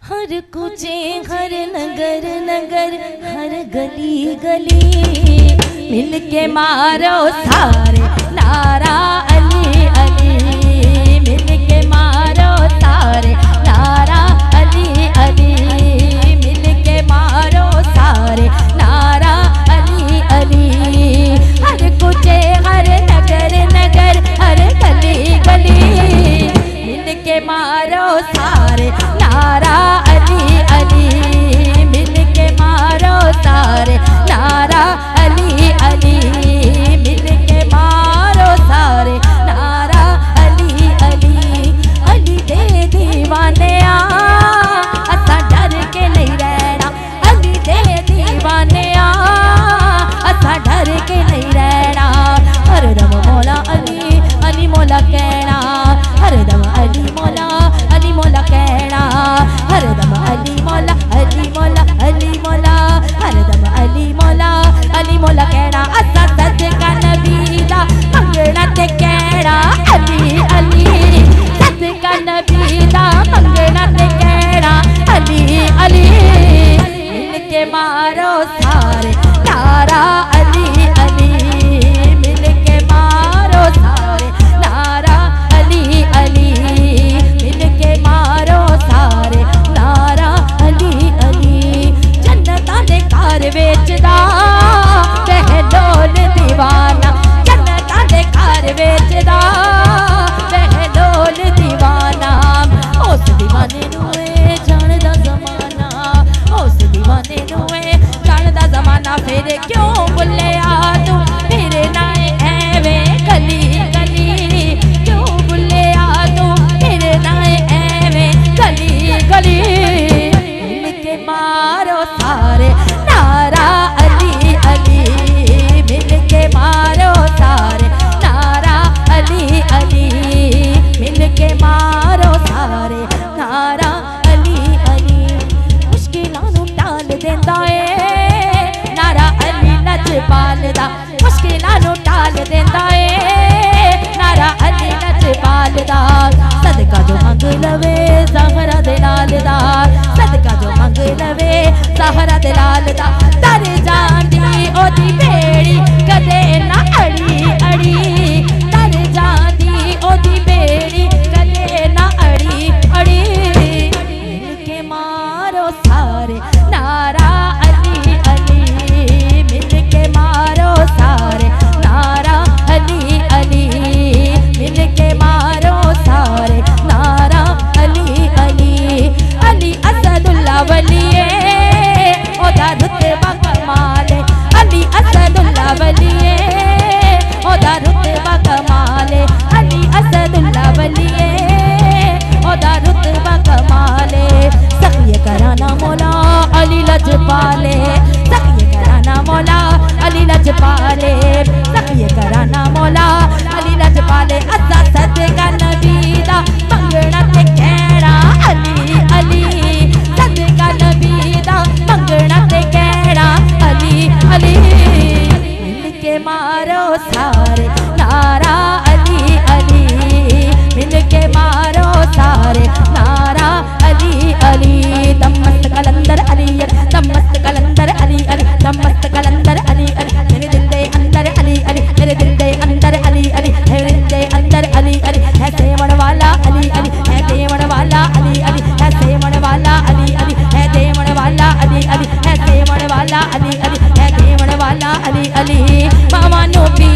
हर कुचे हर नगर नगर हर गली गली मिल के मारो सारे नारा अली अली। मिल के मारो सारे नारा अली अली। मिल के मारो सारे नारा अली अली। हर कुचे हर नगर नगर हर गली गली मिल के मारो सारे नारा अली अली। मिल के मारो सारे नारा अली अली। मिल के मारो सारे नारा अली अली। अली दे दीवाने असा डर के नहीं रहना। अली दे दीवाने असा डर के नहीं रहना। हरदम मौला अली अली मौला कहना। हरदम अली मौला कहना। हरदम अली मौला अली मौला हरदम अली मौला कहना। असा सदका नबी दा मंगना ते कहना अली अली। सदका नबी दा मंगना ते कहना अली अली। मिल के मारो सारे नारा अली अली। मिल के मारो सारे नारा अली अली। मिल के मारो सारे नारा अली अली। जन्नतां दे घर वेचदा बहलोल दीवाना। जन्नतां दे घर वेचदा बहलोल दीवाना। उस दीवाने नूं जानदा ज़माना। उस दीवाने नूं जानदा ज़माना। फिर क्यों बुल्लिया तू फिर ना एवें गली गली। क्यों बुल्लिया तू फिर ना एवें गली गली। मिल के मारो सारे नारा अली अली। मिल के मारो सारे नारा अली अली। मिल के मारो सारे नारा अली अली। मुश्किलां नूं टाल देंदा ए नारा अली लजपाल दा। मुश्किलां नूं टाल देंदा ए नारा अली लजपाल दा। सदका जो मंग लवे ज़हरा दे लाल दा। सदका जो मंग लवे ज़हरा दे लाल दा। तर जांदी ओदी बेड़ी कदे ना अड़ी अड़ी। तर जांदी ओदी बेड़ी कदे ना अड़ी अड़ी। मिल के मारो सारे नारा अली अली। मिल के मारो सारे नारा अली अली। मिल के मारो सारे नारा अली अली। अली असदुल्ला वलिए ओदा रुतबा कमाल। अली असदुल्ला वलिए ओदा रुतबा कमाल। अली असदुल्ला वलिए ओदा रुतबा कमाल। सखिए कराना मौला अली लजपाले। सखिए कराना मौला अली लजपाले। सखिए कराना मौला अली लजपाले। असा सदका नबी दा मंगना ते कहना अली अली। सदका नबी दा मंगना ते कहना अली अली। मिल के मारो सारे नारा अली अली। मिल के मारो सारे नारा अली अली। दमस्त कलंदर अली दमस्त कलंदर अली अली दमस्त कलंदर अली अली। मेरे दिल दे अंदर अली अली। मेरे दिल दे अंदर अली अली। मेरे दिल दे अंदर अली अली। है देवण वाला अली अली। है देवण वाला अली अली। है देवण वाला अली अली। है देवण वाला अली अली। है देवण वाला अली अली। है देवण वाला अली अली। मामा नो पी